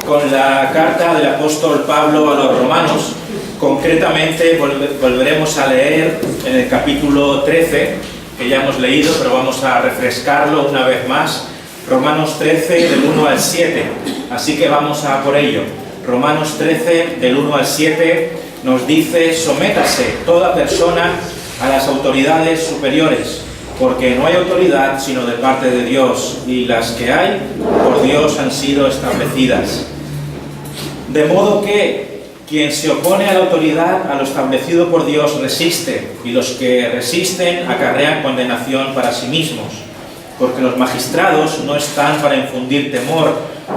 con la carta del apóstol Pablo a los romanos. Concretamente volveremos a leer en el capítulo 13, que ya hemos leído, pero vamos a refrescarlo una vez más. Romanos 13, del 1 al 7. Así que vamos a por ello. Romanos 13, del 1 al 7, nos dice: sométase toda persona a las autoridades superiores, porque no hay autoridad sino de parte de Dios, y las que hay, por Dios han sido establecidas. De modo que quien se opone a la autoridad, a lo establecido por Dios, resiste, y los que resisten acarrean condenación para sí mismos, porque los magistrados no están para infundir temor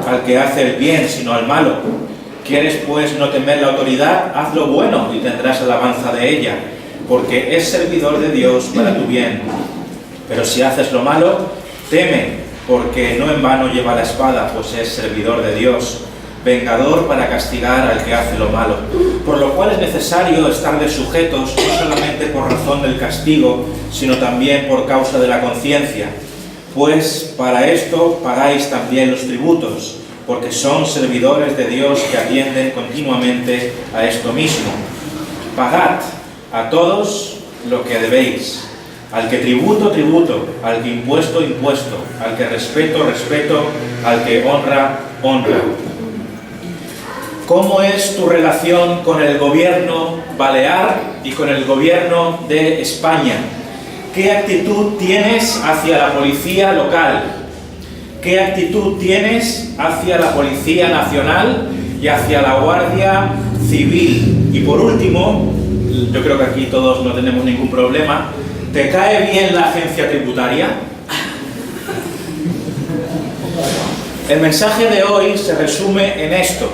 al que hace el bien, sino al malo. ¿Quieres pues no temer la autoridad? Haz lo bueno y tendrás alabanza de ella, porque es servidor de Dios para tu bien. Pero si haces lo malo, teme, porque no en vano lleva la espada, pues es servidor de Dios, vengador para castigar al que hace lo malo. Por lo cual es necesario estar de sujetos, no solamente por razón del castigo, sino también por causa de la conciencia. Pues para esto pagáis también los tributos, porque son servidores de Dios que atienden continuamente a esto mismo. Pagad a todos lo que debéis. Al que tributo, tributo. Al que impuesto, impuesto. Al que respeto, respeto. Al que honra, honra. ¿Cómo es tu relación con el gobierno balear y con el gobierno de España? ¿Qué actitud tienes hacia la policía local? ¿Qué actitud tienes hacia la Policía Nacional y hacia la Guardia Civil? Y por último, yo creo que aquí todos no tenemos ningún problema, ¿te cae bien la agencia tributaria? El mensaje de hoy se resume en esto: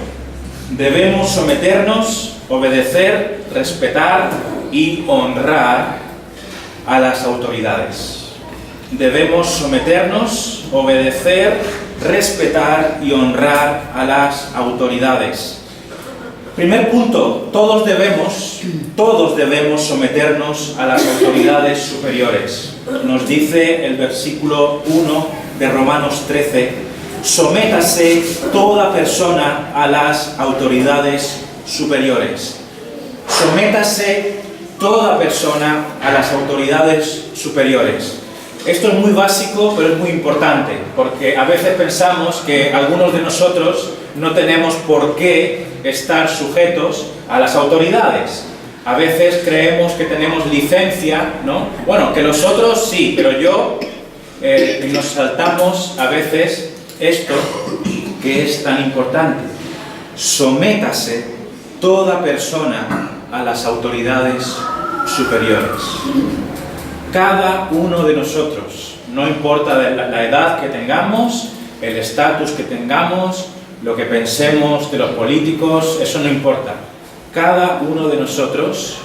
debemos someternos, obedecer, respetar y honrar a las autoridades. Debemos someternos, obedecer, respetar y honrar a las autoridades. Primer punto: todos debemos someternos a las autoridades superiores. Nos dice el versículo 1 de Romanos 13: sométase toda persona a las autoridades superiores. Sométase toda persona a las autoridades superiores. Esto es muy básico, pero es muy importante, porque a veces pensamos que algunos de nosotros no tenemos por qué estar sujetos a las autoridades. A veces creemos que tenemos licencia, ¿no? Bueno, que los otros sí, pero yo nos saltamos a veces esto que es tan importante. Sométase toda persona a las autoridades superiores. Cada uno de nosotros, no importa la edad que tengamos, el estatus que tengamos, lo que pensemos de los políticos, eso no importa. Cada uno de nosotros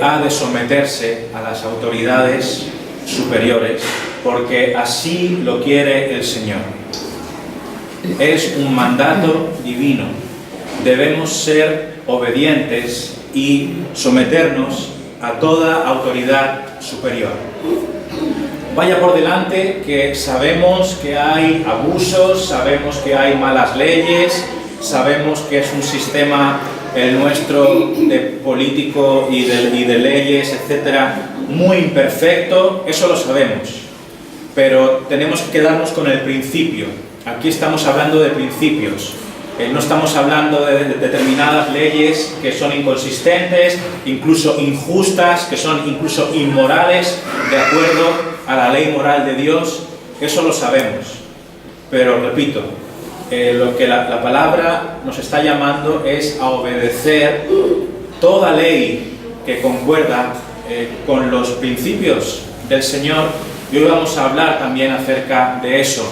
ha de someterse a las autoridades superiores, porque así lo quiere el Señor. Es un mandato divino. Debemos ser obedientes y someternos a toda autoridad superior. Vaya por delante que sabemos que hay abusos, sabemos que hay malas leyes, sabemos que es un sistema el nuestro de político y de leyes, etcétera, muy imperfecto, eso lo sabemos. Pero tenemos que quedarnos con el principio. Aquí estamos hablando de principios. No estamos hablando de determinadas leyes que son inconsistentes, incluso injustas, que son incluso inmorales, de acuerdo a la ley moral de Dios. Eso lo sabemos. Pero repito, lo que la palabra nos está llamando es a obedecer toda ley que concuerda con los principios del Señor. Y hoy vamos a hablar también acerca de eso.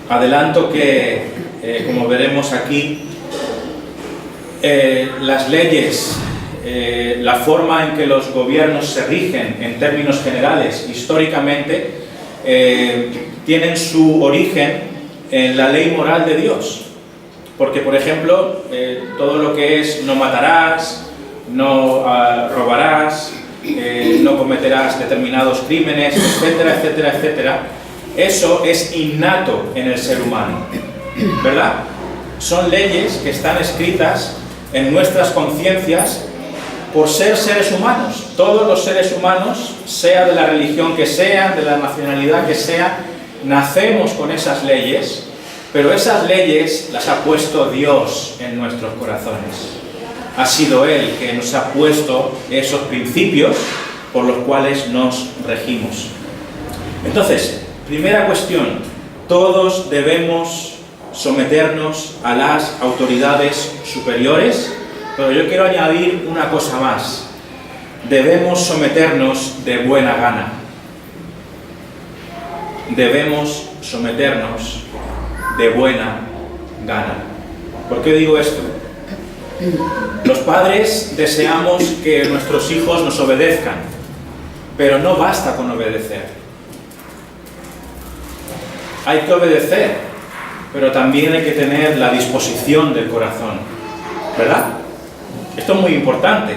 Adelanto que como veremos aquí, las leyes, la forma en que los gobiernos se rigen en términos generales, históricamente, tienen su origen en la ley moral de Dios. Porque, por ejemplo, todo lo que es no matarás, no robarás, no cometerás determinados crímenes, etcétera, etcétera, etcétera, eso es innato en el ser humano, ¿verdad? son leyes que están escritas en nuestras conciencias por ser seres humanos. Todos los seres humanos, sea de la religión que sea, de la nacionalidad que sea, nacemos con esas leyes, pero esas leyes las ha puesto Dios en nuestros corazones. Ha sido Él que nos ha puesto esos principios por los cuales nos regimos. Entonces, primera cuestión, todos debemos someternos a las autoridades superiores, pero yo quiero añadir una cosa más. Debemos someternos de buena gana. Debemos someternos de buena gana. ¿Por qué digo esto? Los padres deseamos que nuestros hijos nos obedezcan, pero no basta con obedecer. Hay que obedecer, pero también hay que tener la disposición del corazón, ¿verdad? Esto es muy importante,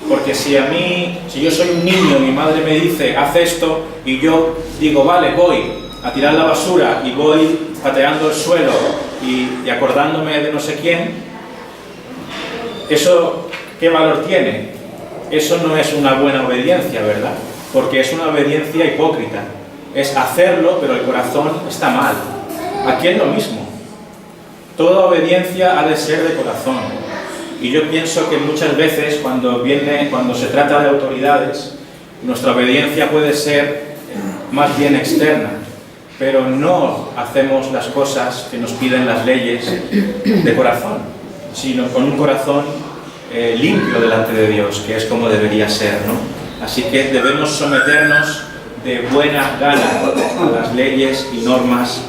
porque si yo soy un niño y mi madre me dice, haz esto, y yo digo, vale, voy a tirar la basura y voy pateando el suelo y acordándome de no sé quién, ¿eso qué valor tiene? Eso no es una buena obediencia, ¿verdad? Porque es una obediencia hipócrita. Es hacerlo, pero el corazón está mal. Aquí es lo mismo. Toda obediencia ha de ser de corazón. Y yo pienso que muchas veces cuando se trata de autoridades, nuestra obediencia puede ser más bien externa, pero no hacemos las cosas que nos piden las leyes de corazón, sino con un corazón limpio delante de Dios, que es como debería ser, ¿no? Así que debemos someternos de buena gana a las leyes y normas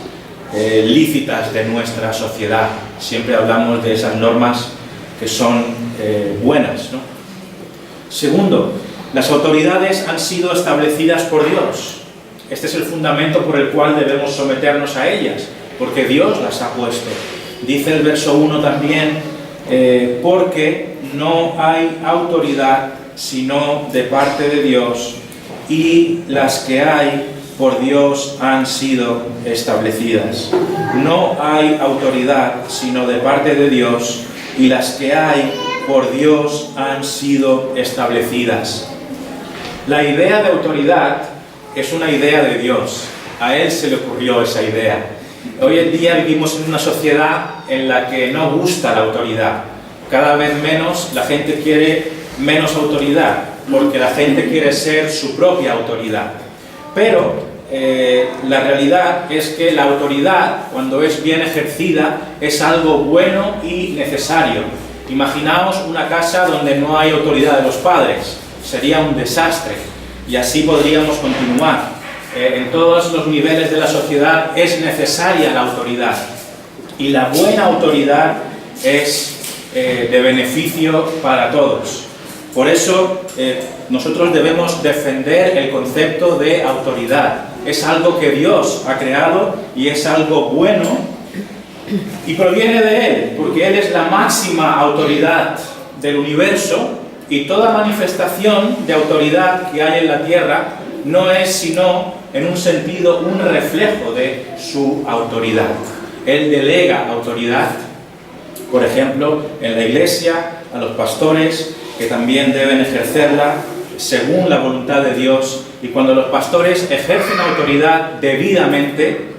lícitas de nuestra sociedad. Siempre hablamos de esas normas que son buenas, ¿no? Segundo, las autoridades han sido establecidas por Dios. Este es el fundamento por el cual debemos someternos a ellas, porque Dios las ha puesto. Dice el verso 1 también, porque no hay autoridad sino de parte de Dios, y las que hay por Dios han sido establecidas. No hay autoridad sino de parte de Dios, y las que hay por Dios han sido establecidas. La idea de autoridad es una idea de Dios. A Él se le ocurrió esa idea. Hoy en día vivimos en una sociedad en la que no gusta la autoridad. Cada vez menos la gente quiere menos autoridad, porque la gente quiere ser su propia autoridad. Pero la realidad es que la autoridad, cuando es bien ejercida, es algo bueno y necesario. Imaginaos una casa donde no hay autoridad de los padres. Sería un desastre. Y así podríamos continuar. En todos los niveles de la sociedad es necesaria la autoridad. Y la buena autoridad es de beneficio para todos. Por eso nosotros debemos defender el concepto de autoridad. Es algo que Dios ha creado y es algo bueno y proviene de Él, porque Él es la máxima autoridad del universo, y toda manifestación de autoridad que hay en la tierra no es sino, en un sentido, un reflejo de su autoridad. Él delega autoridad, por ejemplo, en la iglesia, a los pastores, que también deben ejercerla según la voluntad de Dios, y cuando los pastores ejercen autoridad debidamente,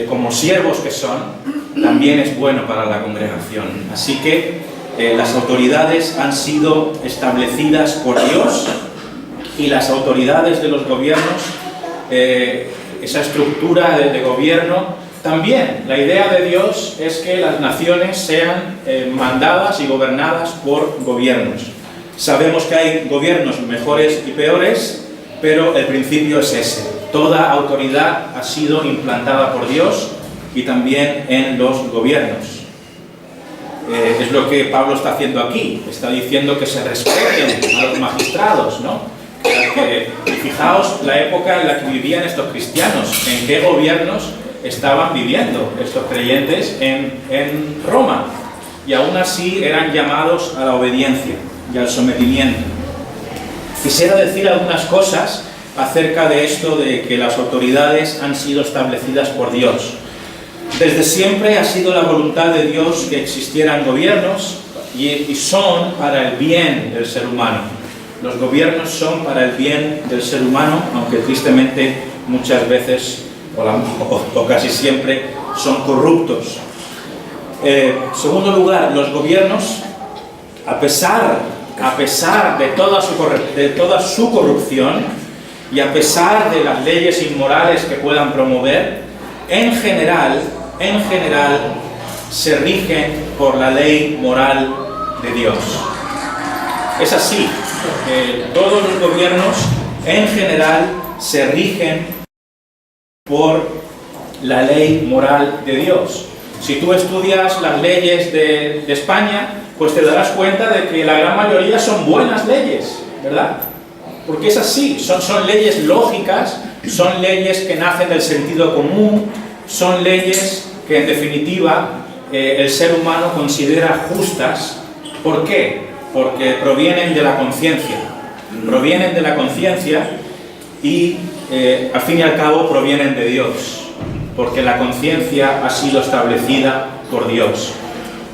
como siervos que son, también es bueno para la congregación. Así que las autoridades han sido establecidas por Dios, y las autoridades de los gobiernos, esa estructura de gobierno, también. La idea de Dios es que las naciones sean mandadas y gobernadas por gobiernos. Sabemos que hay gobiernos mejores y peores, pero el principio es ese. Toda autoridad ha sido implantada por Dios, y también en los gobiernos. Es lo que Pablo está haciendo aquí. Está diciendo que se respeten a los magistrados, ¿no? Y fijaos la época en la que vivían estos cristianos, en qué gobiernos estaban viviendo estos creyentes en Roma, y aún así eran llamados a la obediencia y al sometimiento. Quisiera decir algunas cosas acerca de esto de que las autoridades han sido establecidas por Dios. Desde siempre ha sido la voluntad de Dios que existieran gobiernos y son para el bien del ser humano. Los gobiernos son para el bien del ser humano, aunque tristemente muchas veces o casi siempre son corruptos. Segundo lugar, los gobiernos, a pesar de toda su corrupción y a pesar de las leyes inmorales que puedan promover, en general se rigen por la ley moral de Dios. Es así, todos los gobiernos en general se rigen por la ley moral de Dios. Si tú estudias las leyes de España, pues te darás cuenta de que la gran mayoría son buenas leyes, ¿verdad? Porque es así, son leyes lógicas, son leyes que nacen del sentido común, son leyes que en definitiva el ser humano considera justas. ¿Por qué? Porque provienen de la conciencia. Provienen de la conciencia y al fin y al cabo provienen de Dios. Porque la conciencia ha sido establecida por Dios.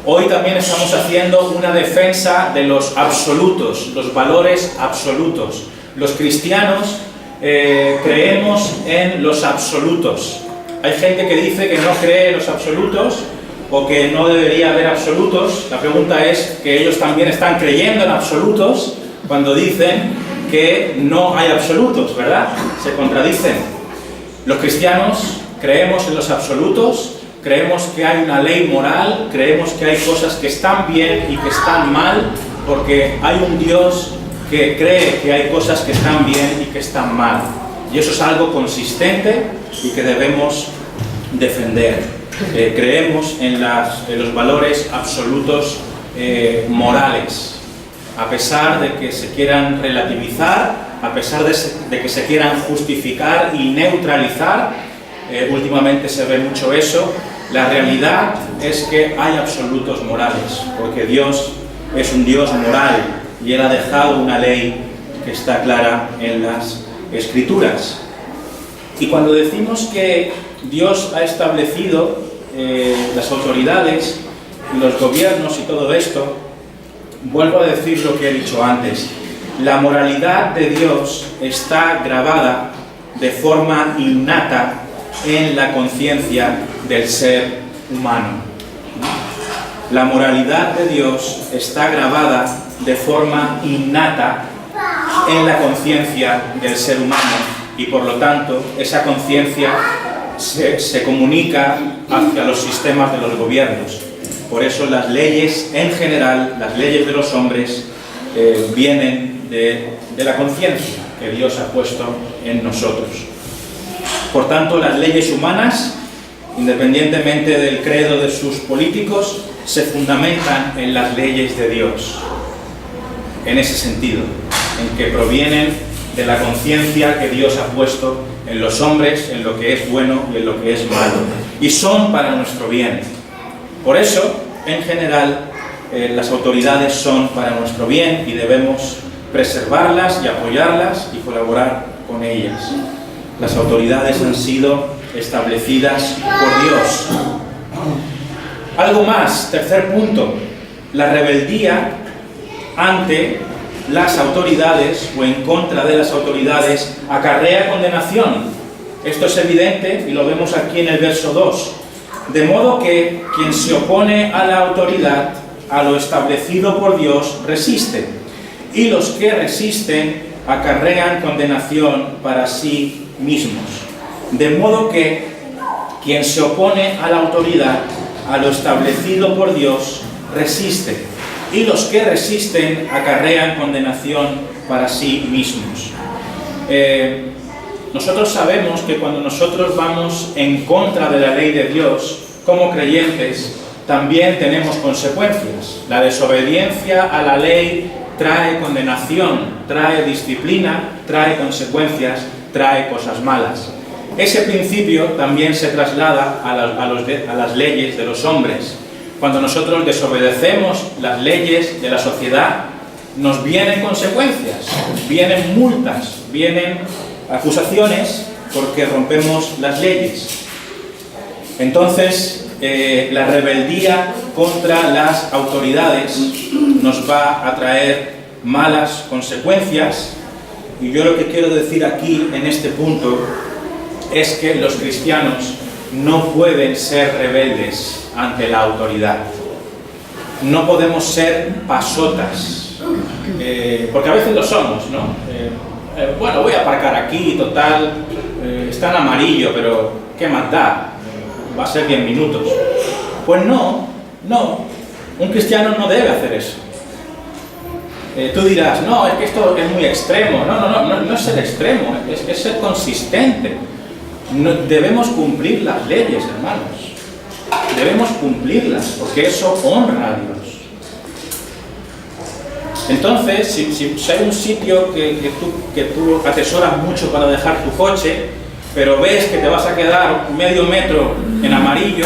Hoy también estamos haciendo una defensa de los absolutos, los valores absolutos. Los cristianos creemos en los absolutos. Hay gente que dice que no cree en los absolutos o que no debería haber absolutos. La pregunta es que ellos también están creyendo en absolutos cuando dicen que no hay absolutos, ¿verdad? Se contradicen. Los cristianos creemos en los absolutos, creemos que hay una ley moral, creemos que hay cosas que están bien y que están mal, porque hay un Dios que cree que hay cosas que están bien y que están mal. Y eso es algo consistente y que debemos defender. Creemos en los valores absolutos morales. A pesar de que se quieran relativizar, a pesar de que se quieran justificar y neutralizar, últimamente se ve mucho eso, la realidad es que hay absolutos morales, porque Dios es un Dios moral y Él ha dejado una ley que está clara en las Escrituras. Y cuando decimos que Dios ha establecido las autoridades, los gobiernos y todo esto, vuelvo a decir lo que he dicho antes. La moralidad de Dios está grabada de forma innata en la conciencia del ser humano. La moralidad de Dios está grabada de forma innata en la conciencia del ser humano y por lo tanto esa conciencia se comunica hacia los sistemas de los gobiernos. Por eso las leyes en general, las leyes de los hombres, vienen de la conciencia que Dios ha puesto en nosotros. Por tanto, las leyes humanas, independientemente del credo de sus políticos, se fundamentan en las leyes de Dios. En ese sentido, en que provienen de la conciencia que Dios ha puesto en los hombres, en lo que es bueno y en lo que es malo. Y son para nuestro bien. Por eso, en general, las autoridades son para nuestro bien y debemos preservarlas y apoyarlas y colaborar con ellas. Las autoridades han sido establecidas por Dios. Algo más, tercer punto, la rebeldía ante las autoridades o en contra de las autoridades acarrea condenación. Esto es evidente y lo vemos aquí en el verso 2. De modo que quien se opone a la autoridad, a lo establecido por Dios, resiste. Y los que resisten acarrean condenación para sí mismos. De modo que quien se opone a la autoridad, a lo establecido por Dios, resiste. Y los que resisten acarrean condenación para sí mismos. Nosotros sabemos que cuando nosotros vamos en contra de la ley de Dios, como creyentes, también tenemos consecuencias. La desobediencia a la ley trae condenación, trae disciplina, trae consecuencias, trae cosas malas. Ese principio también se traslada a las leyes de los hombres. Cuando nosotros desobedecemos las leyes de la sociedad, nos vienen consecuencias, vienen multas, vienen acusaciones porque rompemos las leyes. Entonces, la rebeldía contra las autoridades nos va a traer malas consecuencias, y yo lo que quiero decir aquí, en este punto, es que los cristianos no pueden ser rebeldes ante la autoridad. No podemos ser pasotas, porque a veces lo somos, ¿no? Bueno, voy a aparcar aquí, total, está en amarillo, pero ¿qué más da? Va a ser 10 minutos. Pues no, un cristiano no debe hacer eso. Tú dirás, no, es que esto es muy extremo. No es ser extremo, es ser consistente. Debemos cumplir las leyes, hermanos. Debemos cumplirlas, porque eso honra a Dios. Entonces, si hay un sitio que tú atesoras mucho para dejar tu coche, pero ves que te vas a quedar medio metro en amarillo,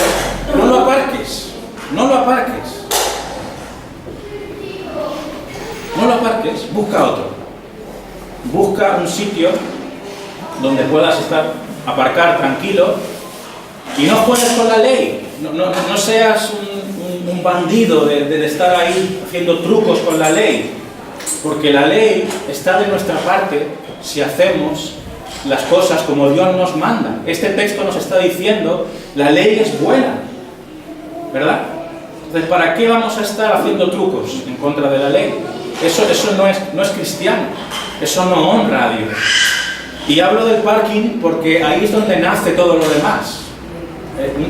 no lo aparques. No lo aparques. No lo aparques, busca otro. Busca un sitio donde puedas aparcar tranquilo y no juegues con la ley. No seas un bandido de estar ahí haciendo trucos con la ley, porque la ley está de nuestra parte si hacemos las cosas como Dios nos manda. Este texto nos está diciendo, la ley es buena, ¿verdad? Entonces, ¿para qué vamos a estar haciendo trucos en contra de la ley? Eso no es cristiano, eso no honra a Dios. Y hablo del parking porque ahí es donde nace todo lo demás.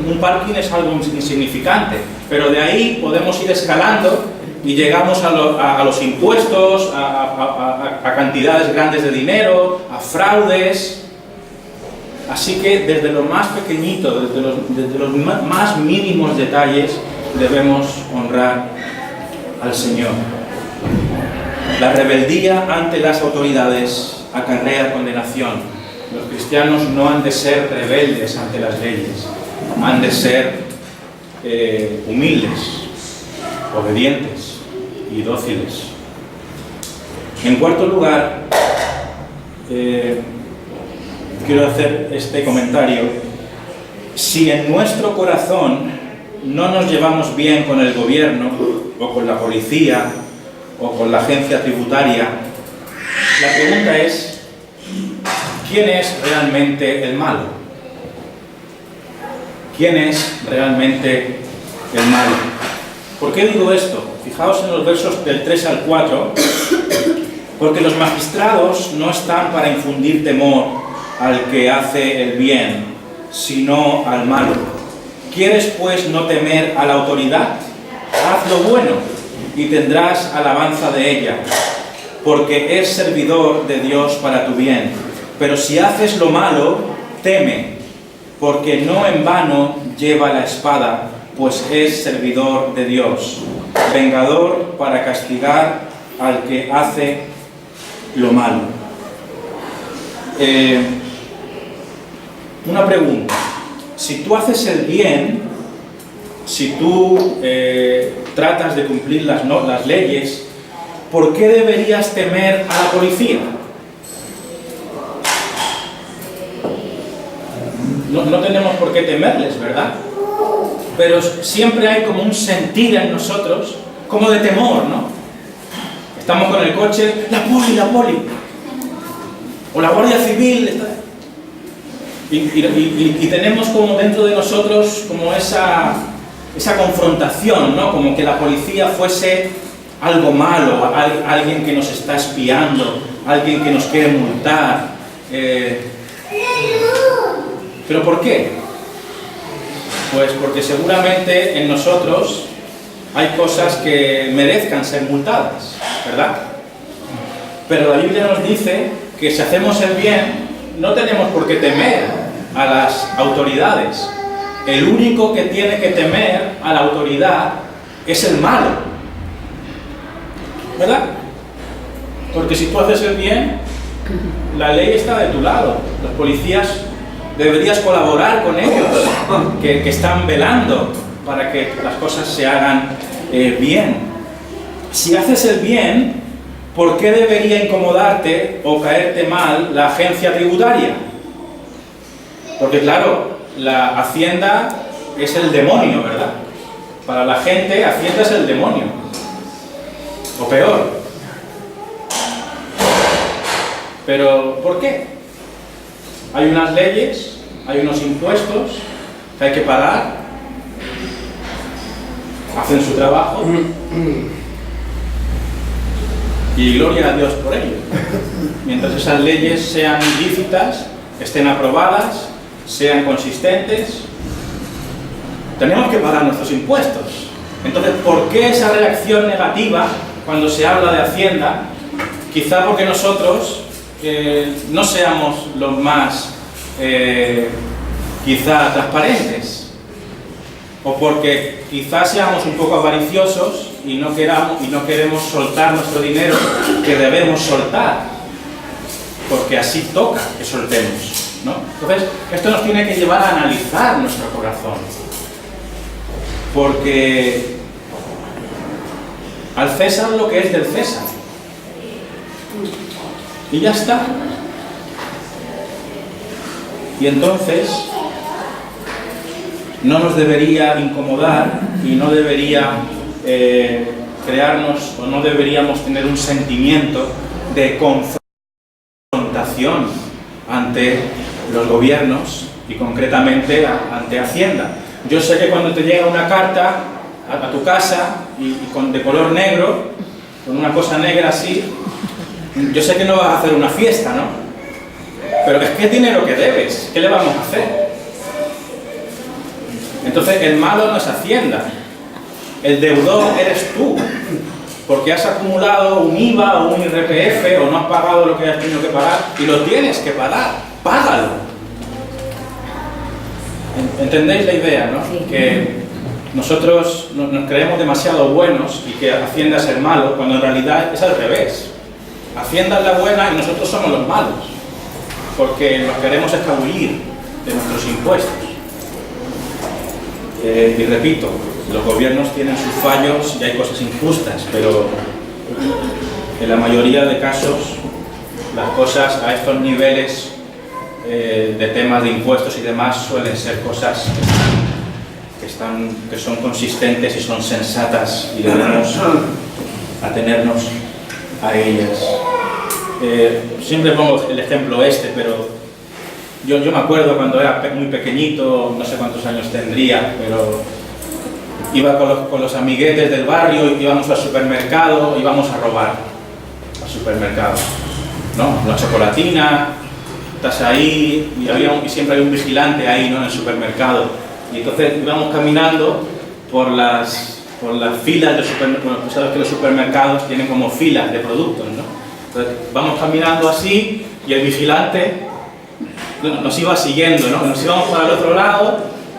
Un parking es algo insignificante, pero de ahí podemos ir escalando y llegamos a los impuestos, a cantidades grandes de dinero, a fraudes. Así que desde lo más pequeñito, desde los más mínimos detalles, debemos honrar al Señor. La rebeldía ante las autoridades acarrea condenación. Los cristianos no han de ser rebeldes ante las leyes, han de ser humildes, obedientes y dóciles. En cuarto lugar, quiero hacer este comentario. Si en nuestro corazón no nos llevamos bien con el gobierno, o con la policía, o con la agencia tributaria, la pregunta es, ¿quién es realmente el malo? ¿Quién es realmente el malo? ¿Por qué digo esto? Fijaos en los versos del 3 al 4, porque los magistrados no están para infundir temor al que hace el bien, sino al malo. ¿Quieres pues no temer a la autoridad? Haz lo bueno y tendrás alabanza de ella, porque es servidor de Dios para tu bien. Pero si haces lo malo, teme, porque no en vano lleva la espada, pues es servidor de Dios, vengador para castigar al que hace lo malo. Una pregunta. Si tú haces el bien, si tú tratas de cumplir las leyes, ¿por qué deberías temer a la policía? No tenemos por qué temerles, ¿verdad? Pero siempre hay como un sentir en nosotros, como de temor, ¿no? Estamos con el coche, la poli, o la Guardia Civil, y tenemos como dentro de nosotros como esa confrontación, ¿no? Como que la policía fuese algo malo, alguien que nos está espiando, alguien que nos quiere multar. ¿Pero por qué? Pues porque seguramente en nosotros hay cosas que merezcan ser multadas, ¿verdad? Pero la Biblia nos dice que si hacemos el bien, no tenemos por qué temer a las autoridades. El único que tiene que temer a la autoridad es el malo, ¿verdad? Porque si tú haces el bien, la ley está de tu lado. Los policías deberías colaborar con ellos, que están velando para que las cosas se hagan bien. Si haces el bien, ¿por qué debería incomodarte o caerte mal la agencia tributaria? Porque claro, la Hacienda es el demonio, ¿verdad? Para la gente, Hacienda es el demonio. O peor. Pero, ¿por qué? Hay unas leyes, hay unos impuestos que hay que pagar, hacen su trabajo y gloria a Dios por ello. Mientras esas leyes sean lícitas, estén aprobadas, sean consistentes, tenemos que pagar nuestros impuestos. Entonces, ¿por qué esa reacción negativa cuando se habla de Hacienda? Quizá porque nosotros no seamos los más quizá transparentes, o porque quizá seamos un poco avariciosos y no queremos soltar nuestro dinero que debemos soltar, porque así toca que soltemos, ¿no? Entonces, esto nos tiene que llevar a analizar nuestro corazón, porque al César lo que es del César, y ya está. Y entonces no nos debería incomodar y no debería crearnos, o no deberíamos tener un sentimiento de confrontación ante los gobiernos y concretamente ante Hacienda. Yo sé que cuando te llega una carta a tu casa de color negro, con una cosa negra así, yo sé que no vas a hacer una fiesta, ¿no? Pero es que es dinero que debes, ¿qué le vamos a hacer? Entonces el malo no es Hacienda, el deudor eres tú, porque has acumulado un IVA o un IRPF o no has pagado lo que has tenido que pagar y lo tienes que pagar, págalo. ¿Entendéis la idea, no? Sí. Que nosotros nos creemos demasiado buenos y que Hacienda es el malo, cuando en realidad es al revés. Hacienda es la buena y nosotros somos los malos, porque nos queremos escabullir de nuestros impuestos. Y repito, los gobiernos tienen sus fallos y hay cosas injustas, pero en la mayoría de casos las cosas a estos niveles de temas de impuestos y demás suelen ser cosas que son consistentes y son sensatas y debemos atenernos a ellas. Siempre pongo el ejemplo pero yo me acuerdo cuando era muy pequeñito, no sé cuántos años tendría, pero iba con los amiguetes del barrio, íbamos al supermercado, íbamos a robar al supermercado, ¿no? Una chocolatina, estás ahí y siempre hay un vigilante ahí, ¿no? En el supermercado, y entonces íbamos caminando por las filas de supermercados. Bueno, pues sabes que los supermercados tienen como filas de productos, ¿no? Entonces vamos caminando así y el vigilante nos iba siguiendo, ¿no? Nos íbamos para el otro lado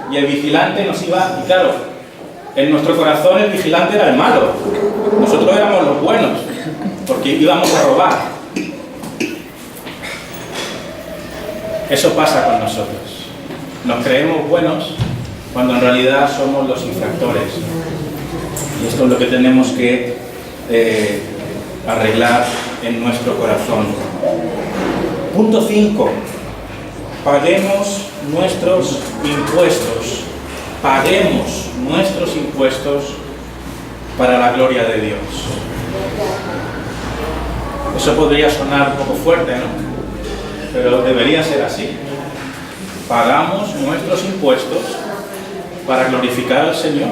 y el vigilante nos iba, y claro, en nuestro corazón el vigilante era el malo, nosotros éramos los buenos, porque íbamos a robar. Eso pasa con nosotros, nos creemos buenos cuando en realidad somos los infractores, y esto es lo que tenemos que arreglar en nuestro corazón. Punto 5. Paguemos nuestros impuestos. Paguemos nuestros impuestos para la gloria de Dios. Eso podría sonar un poco fuerte, ¿no? Pero debería ser así. Pagamos nuestros impuestos para glorificar al Señor.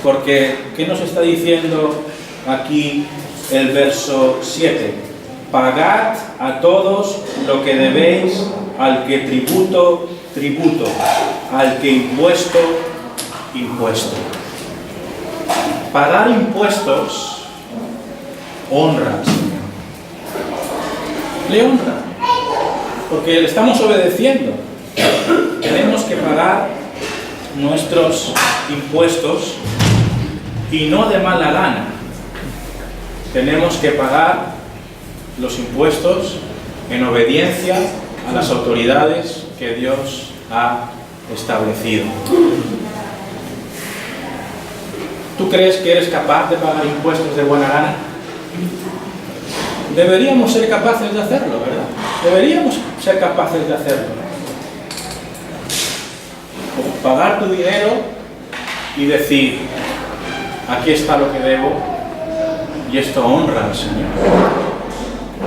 Porque, ¿qué nos está diciendo aquí el verso 7? Pagad a todos lo que debéis, al que tributo, tributo, al que impuesto, impuesto. Pagar impuestos honra al Señor. Le honra, porque le estamos obedeciendo. Tenemos que pagar nuestros impuestos y no de mala gana. Tenemos que pagar los impuestos en obediencia a las autoridades que Dios ha establecido. ¿Tú crees que eres capaz de pagar impuestos de buena gana? Deberíamos ser capaces de hacerlo, ¿verdad? Deberíamos ser capaces de hacerlo. pagar tu dinero y decir, aquí está lo que debo, y esto honra al Señor.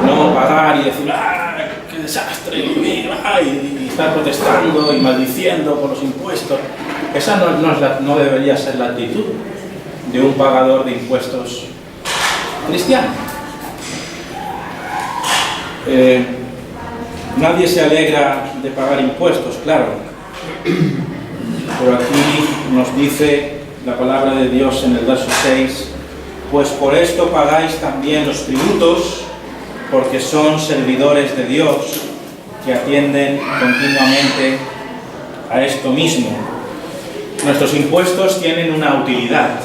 No pagar y decir, ¡ah, qué desastre! Y estar protestando y maldiciendo por los impuestos. Esa no debería ser la actitud de un pagador de impuestos cristiano. Nadie se alegra de pagar impuestos, claro. Pero aquí nos dice la palabra de Dios en el verso 6, pues por esto pagáis también los tributos, porque son servidores de Dios que atienden continuamente a esto mismo. Nuestros impuestos tienen una utilidad.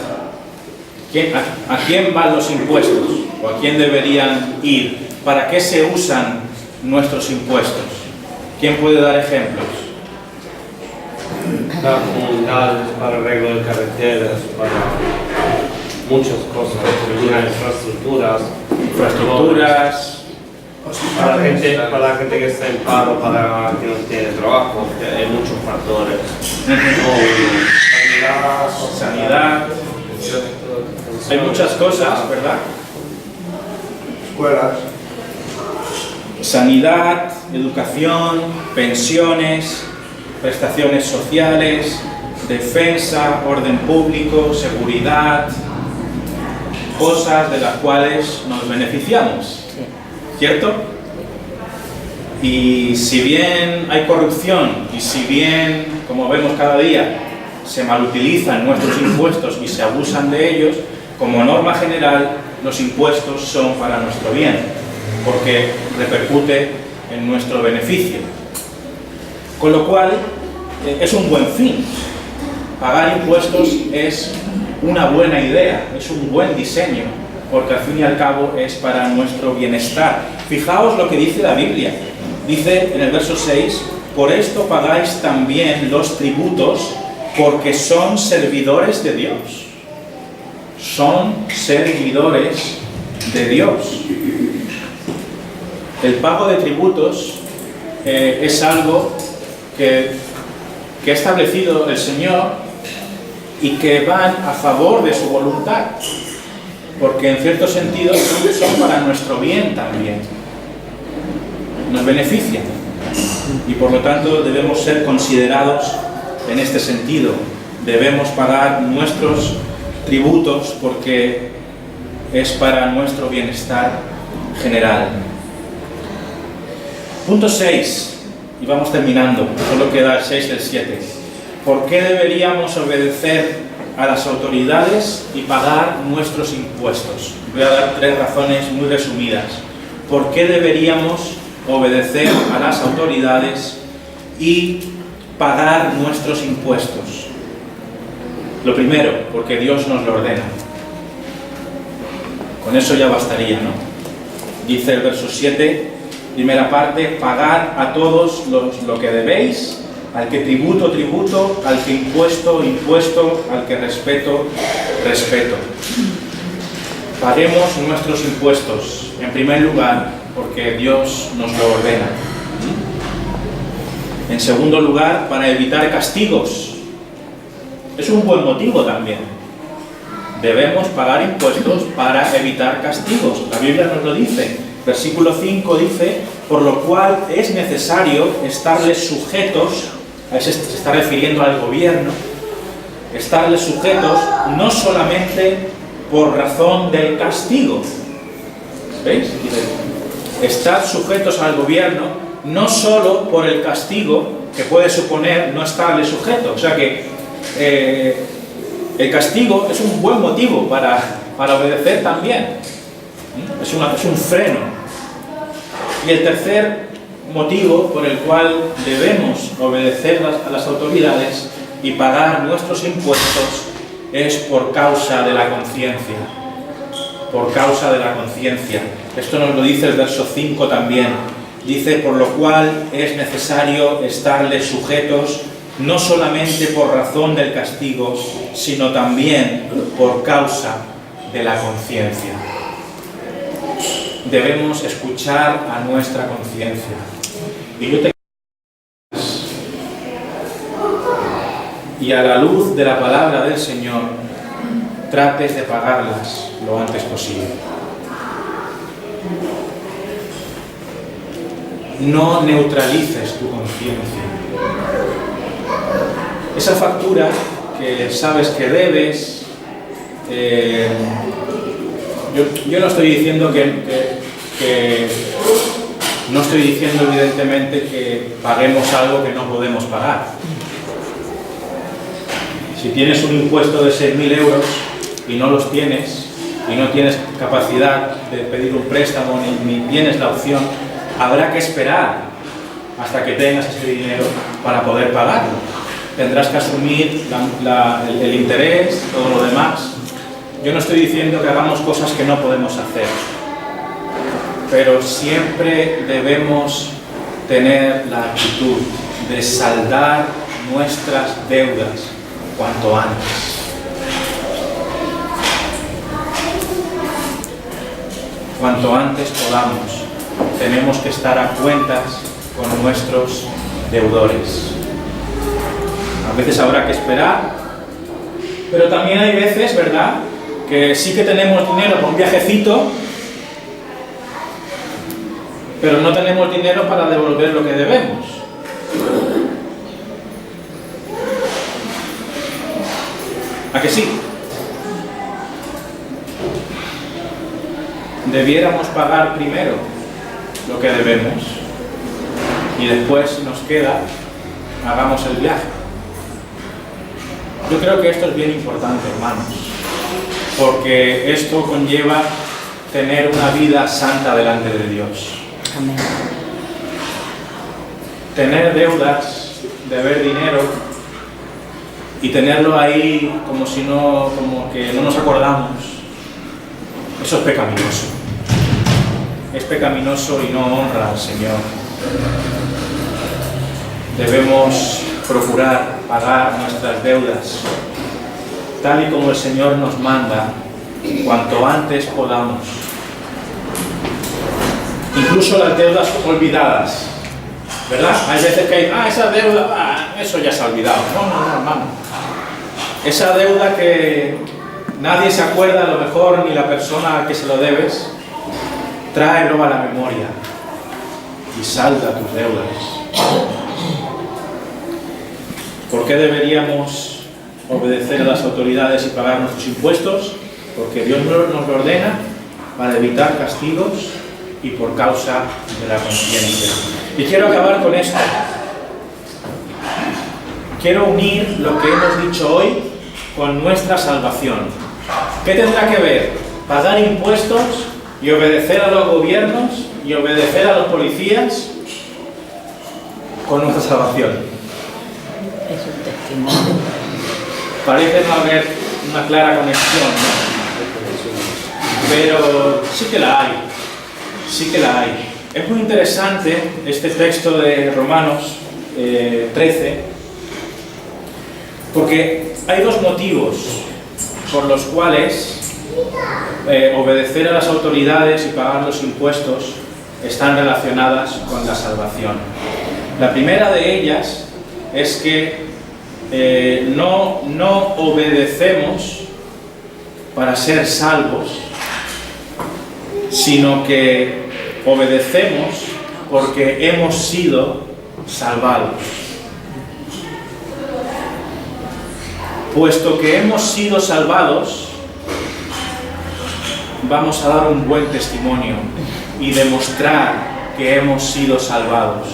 ¿A quién van los impuestos? ¿O a quién deberían ir? ¿Para qué se usan nuestros impuestos? ¿Quién puede dar ejemplos? Para comunidades, para arreglo de carreteras, para muchas cosas, infraestructuras, para la gente que está en paro, para que no tiene trabajo, hay muchos factores. Sanidad, hay muchas cosas, ¿verdad? Escuelas. Sanidad, educación, pensiones, prestaciones sociales, defensa, orden público, seguridad, cosas de las cuales nos beneficiamos, ¿cierto? Y si bien hay corrupción y si bien, como vemos cada día, se malutilizan nuestros impuestos y se abusan de ellos, como norma general, los impuestos son para nuestro bien, porque repercute en nuestro beneficio. Con lo cual, es un buen fin. Pagar impuestos es una buena idea, es un buen diseño, porque al fin y al cabo es para nuestro bienestar. Fijaos lo que dice la Biblia. Dice en el verso 6, por esto pagáis también los tributos, porque son servidores de Dios. Son servidores de Dios. El pago de tributos es algo que ha establecido el Señor y que van a favor de su voluntad, porque en cierto sentido son para nuestro bien también, nos benefician y por lo tanto debemos ser considerados en este sentido. Debemos pagar nuestros tributos porque es para nuestro bienestar general. Punto 6, y vamos terminando, solo queda el 6 del 7. ¿Por qué deberíamos obedecer a las autoridades y pagar nuestros impuestos? Voy a dar 3 razones muy resumidas. ¿Por qué deberíamos obedecer a las autoridades y pagar nuestros impuestos? Lo primero, porque Dios nos lo ordena. Con eso ya bastaría, ¿no? Dice el verso 7, primera parte, pagad a todos lo que debéis, al que tributo, tributo, al que impuesto, impuesto, al que respeto, respeto. Paguemos nuestros impuestos, en primer lugar, porque Dios nos lo ordena. En segundo lugar, para evitar castigos. Es un buen motivo también. Debemos pagar impuestos para evitar castigos. La Biblia nos lo dice. Versículo 5 dice, por lo cual es necesario estarles sujetos, se está refiriendo al gobierno, estarles sujetos no solamente por razón del castigo. ¿Veis? Estar sujetos al gobierno no solo por el castigo que puede suponer no estarle sujeto. O sea que el castigo es un buen motivo para obedecer también. Es un freno. Y el tercer motivo por el cual debemos obedecer a las autoridades y pagar nuestros impuestos es por causa de la conciencia. Por causa de la conciencia. Esto nos lo dice el verso 5 también. Dice, por lo cual es necesario estarles sujetos no solamente por razón del castigo, sino también por causa de la conciencia. Debemos escuchar a nuestra conciencia. Y yo te y a la luz de la palabra del Señor trates de pagarlas lo antes posible. No neutralices tu conciencia. Esa factura que sabes que debes, yo no estoy diciendo que no estoy diciendo evidentemente que paguemos algo que no podemos pagar. Si tienes un impuesto de 6.000 euros y no los tienes, y no tienes capacidad de pedir un préstamo ni tienes la opción, habrá que esperar hasta que tengas ese dinero para poder pagarlo. Tendrás que asumir el interés, todo lo demás. Yo no estoy diciendo que hagamos cosas que no podemos hacer, pero siempre debemos tener la actitud de saldar nuestras deudas cuanto antes. Cuanto antes podamos, tenemos que estar a cuentas con nuestros deudores. A veces habrá que esperar, pero también hay veces, ¿verdad?, que sí que tenemos dinero para un viajecito, pero no tenemos dinero para devolver lo que debemos. ¿A que sí? Debiéramos pagar primero lo que debemos y después nos queda, hagamos el viaje. Yo creo que esto es bien importante, hermanos, porque esto conlleva tener una vida santa delante de Dios. Amén. Tener deudas, deber dinero y tenerlo ahí como que no nos acordamos, eso es pecaminoso. Es pecaminoso y no honra al Señor. Debemos procurar pagar nuestras deudas tal y como el Señor nos manda, cuanto antes podamos. Incluso las deudas olvidadas, ¿verdad? Hay veces que hay, esa deuda, eso ya se ha olvidado. No, hermano. Esa deuda que nadie se acuerda, a lo mejor ni la persona a que se lo debes, tráelo a la memoria y salda tus deudas. ¿Por qué deberíamos obedecer a las autoridades y pagar nuestros impuestos? Porque Dios nos lo ordena para evitar castigos y por causa de la conciencia. Y quiero acabar con esto. Quiero unir lo que hemos dicho hoy con nuestra salvación. ¿Qué tendrá que ver pagar impuestos y obedecer a los gobiernos y obedecer a los policías con nuestra salvación? Es un testimonio. Parece no haber una clara conexión, ¿no? Pero sí que la hay. Sí que la hay. Es muy interesante este texto de Romanos 13, porque hay dos motivos por los cuales obedecer a las autoridades y pagar los impuestos están relacionadas con la salvación. La primera de ellas es que no obedecemos para ser salvos, sino que obedecemos porque hemos sido salvados. Puesto que hemos sido salvados, vamos a dar un buen testimonio y demostrar que hemos sido salvados.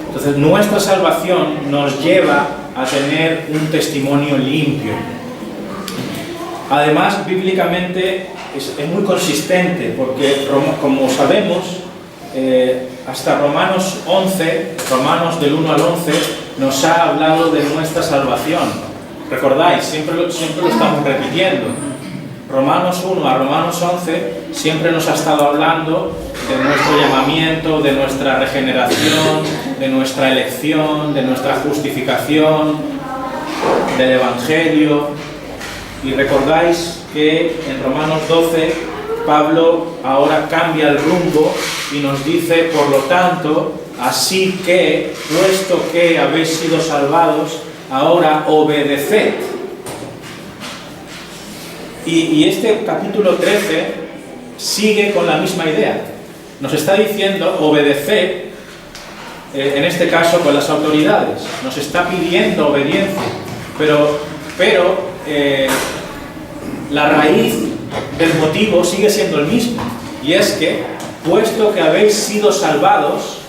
Entonces, nuestra salvación nos lleva a tener un testimonio limpio. Además, bíblicamente es muy consistente, porque como sabemos, hasta Romanos 11, Romanos del 1 al 11, nos ha hablado de nuestra salvación. ¿Recordáis? Siempre lo estamos repitiendo. Romanos 1 a Romanos 11 siempre nos ha estado hablando de nuestro llamamiento, de nuestra regeneración, de nuestra elección, de nuestra justificación, del Evangelio. Y recordáis que en Romanos 12 Pablo ahora cambia el rumbo y nos dice, por lo tanto, así que, puesto que habéis sido salvados, ahora obedeced. Y este capítulo 13 sigue con la misma idea. Nos está diciendo obedeced, en este caso con las autoridades. Nos está pidiendo obediencia. Pero la raíz del motivo sigue siendo el mismo. Y es que, puesto que habéis sido salvados,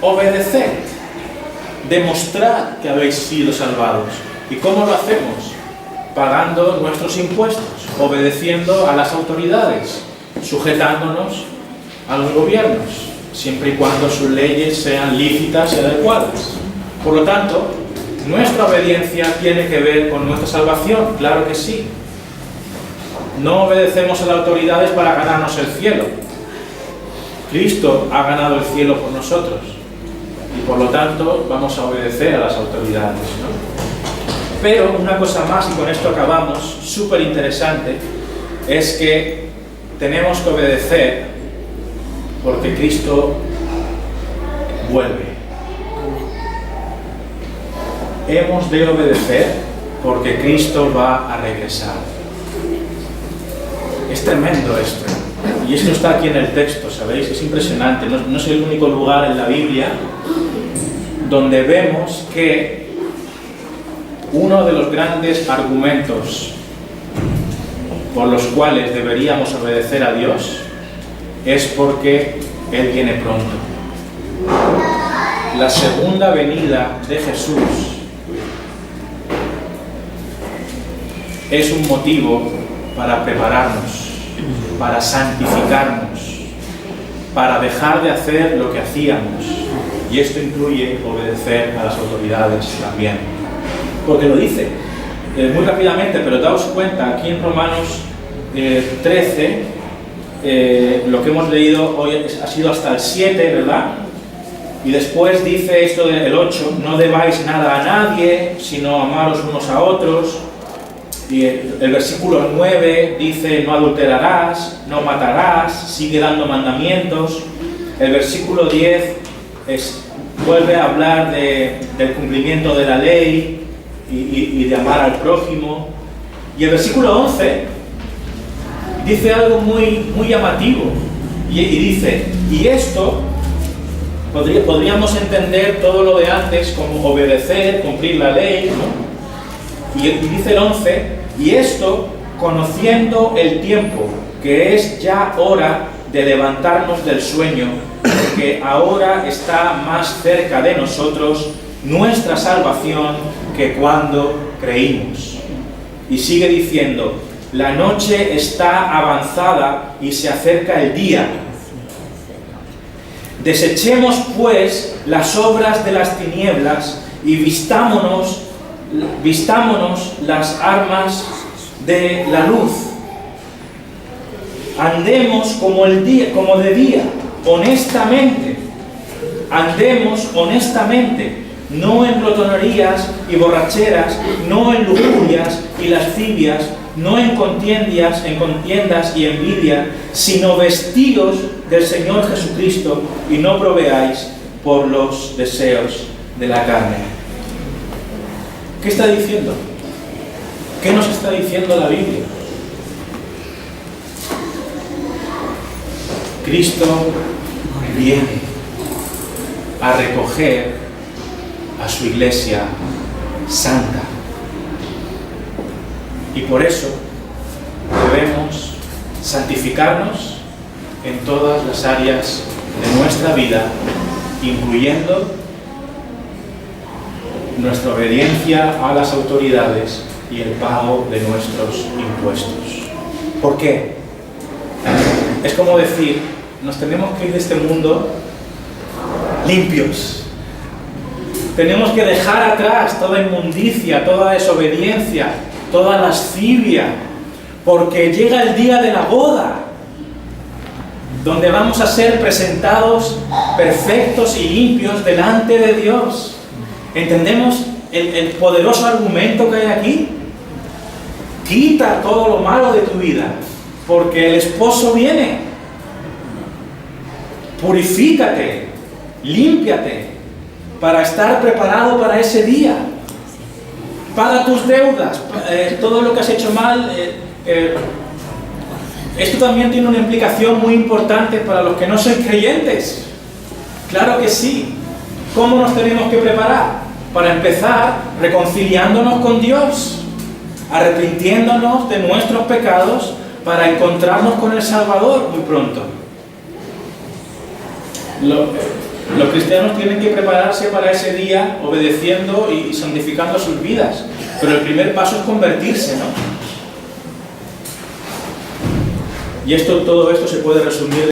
obedeced. Demostrad que habéis sido salvados. ¿Y cómo lo hacemos? Pagando nuestros impuestos, obedeciendo a las autoridades, sujetándonos a los gobiernos, siempre y cuando sus leyes sean lícitas y adecuadas. Por lo tanto, nuestra obediencia tiene que ver con nuestra salvación, claro que sí. No obedecemos a las autoridades para ganarnos el cielo. Cristo ha ganado el cielo por nosotros y por lo tanto vamos a obedecer a las autoridades, ¿no? Pero una cosa más, y con esto acabamos, súper interesante, es que tenemos que obedecer porque Cristo vuelve. Hemos de obedecer porque Cristo va a regresar. Es tremendo esto. Y esto está aquí en el texto, ¿sabéis? Es impresionante. No es el único lugar en la Biblia donde vemos que uno de los grandes argumentos por los cuales deberíamos obedecer a Dios es porque Él viene pronto. La segunda venida de Jesús es un motivo para prepararnos, para santificarnos, para dejar de hacer lo que hacíamos. Y esto incluye obedecer a las autoridades también. Porque lo dice muy rápidamente, pero daos cuenta, aquí en Romanos 13, lo que hemos leído hoy ha sido hasta el 7, ¿verdad? Y después dice esto del 8, no debáis nada a nadie, sino amaros unos a otros. Y el versículo 9 dice, no adulterarás, no matarás, sigue dando mandamientos. El versículo 10 vuelve a hablar del cumplimiento de la ley y de amar al prójimo. Y el versículo 11 dice algo muy llamativo. Y dice, y esto, podríamos entender todo lo de antes como obedecer, cumplir la ley, ¿no? Y dice el 11, y esto conociendo el tiempo, que es ya hora de levantarnos del sueño, porque ahora está más cerca de nosotros nuestra salvación que cuando creímos. Y sigue diciendo, la noche está avanzada y se acerca el día. Desechemos pues las obras de las tinieblas y vistámonos las armas de la luz. Andemos como de día, honestamente. Andemos honestamente, no en glotonerías y borracheras, no en lujurias y lascivias, no en contiendas y envidia, sino vestidos del Señor Jesucristo y no proveáis por los deseos de la carne. ¿Qué está diciendo? ¿Qué nos está diciendo la Biblia? Cristo viene a recoger a su iglesia santa. Y por eso debemos santificarnos en todas las áreas de nuestra vida, incluyendo nuestra obediencia a las autoridades y el pago de nuestros impuestos. ¿Por qué? Es como decir, nos tenemos que ir de este mundo limpios. Tenemos que dejar atrás toda inmundicia, toda desobediencia, toda lascivia, porque llega el día de la boda, donde vamos a ser presentados perfectos y limpios delante de Dios. ¿Entendemos el poderoso argumento que hay aquí? Quita todo lo malo de tu vida, porque el esposo viene. Purifícate, límpiate, para estar preparado para ese día. paga tus deudas, todo lo que has hecho mal. Esto también tiene una implicación muy importante para los que no sois creyentes. Claro que sí. ¿Cómo nos tenemos que preparar? Para empezar, reconciliándonos con Dios, arrepintiéndonos de nuestros pecados para encontrarnos con el Salvador muy pronto. Los cristianos tienen que prepararse para ese día obedeciendo y santificando sus vidas. Pero el primer paso es convertirse, ¿no? Y todo esto se puede resumir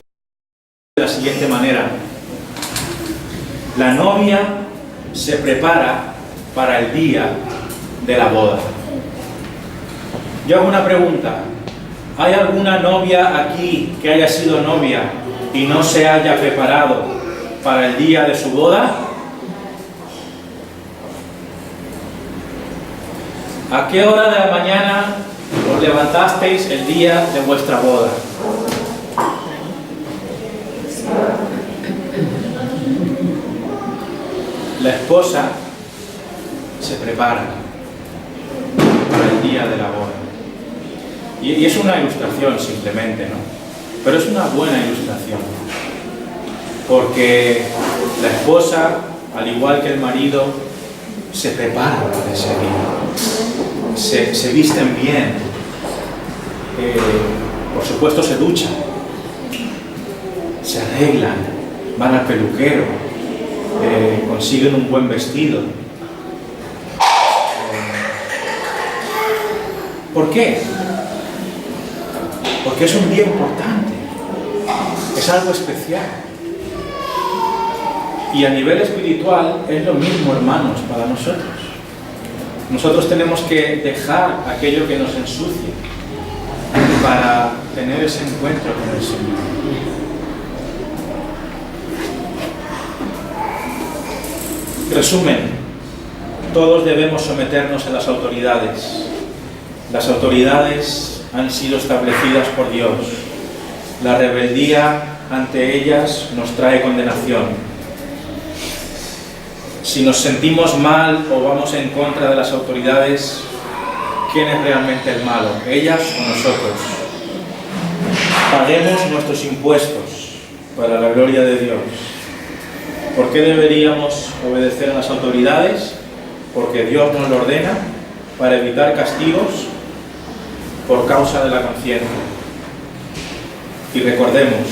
de la siguiente manera. La novia se prepara para el día de la boda. Yo hago una pregunta. ¿Hay alguna novia aquí que haya sido novia y no se haya preparado para el día de su boda? ¿A qué hora de la mañana os levantasteis el día de vuestra boda? La esposa se prepara para el día de la boda. Y es una ilustración simplemente, ¿no? Pero es una buena ilustración. Porque la esposa, al igual que el marido, se prepara para ese día. Se visten bien. Por supuesto se duchan. Se arreglan. Van al peluquero. Consiguen un buen vestido. ¿Por qué? Porque es un día importante. Es algo especial. Y a nivel espiritual es lo mismo, hermanos, para nosotros. Nosotros tenemos que dejar aquello que nos ensucie para tener ese encuentro con el Señor. Resumen, todos debemos someternos a las autoridades. Las autoridades han sido establecidas por Dios. La rebeldía ante ellas nos trae condenación. Si nos sentimos mal o vamos en contra de las autoridades, ¿quién es realmente el malo? ¿Ellas o nosotros? Paguemos nuestros impuestos para la gloria de Dios. ¿Por qué deberíamos obedecer a las autoridades? Porque Dios nos lo ordena para evitar castigos por causa de la conciencia. Y recordemos,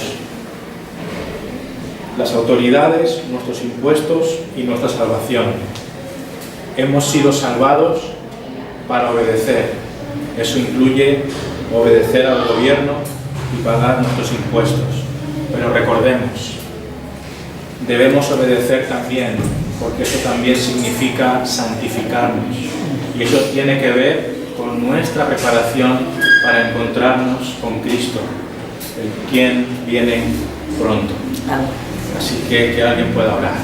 las autoridades, nuestros impuestos y nuestra salvación. Hemos sido salvados para obedecer. Eso incluye obedecer al gobierno y pagar nuestros impuestos. Pero recordemos, debemos obedecer también, porque eso también significa santificarnos. Y eso tiene que ver con nuestra preparación para encontrarnos con Cristo, el quien viene pronto. Así que alguien pueda orar.